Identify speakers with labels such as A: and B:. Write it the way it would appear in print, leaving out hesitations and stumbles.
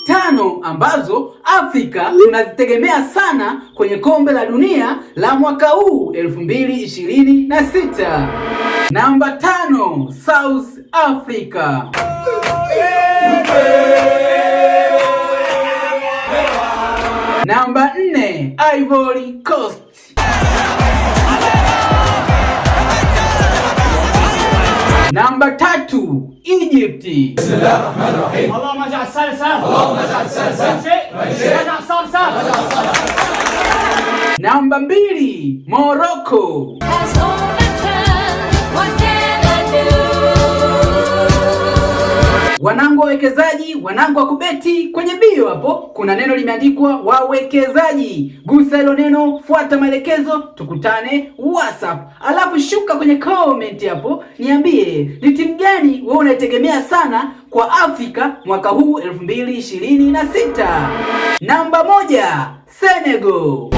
A: 5 ambazo Afrika tunazitegemea sana kwenye kombe la dunia la mwaka huu 2026. Namba 5, South Africa. Namba 4, Ivory Coast. Namba 3, Egypt.
B: Bismillahirrahmanirrahim. Allahumma ij'al salsa. Allahumma ij'al salsa. Ij'al salsa.
A: Namba 2, Morocco. Wanangu wawekezaji, wanangu wa kubeti, kwenye bio hapo kuna neno limeandikwa wawekezaji. Gusa hilo neno, fuata maelekezo, tukutane WhatsApp. Alafu shuka kwenye comment hapo, niambie ni timu gani wewe unaitegemea sana kwa Afrika mwaka huu 2026. Namba 1, Senegal.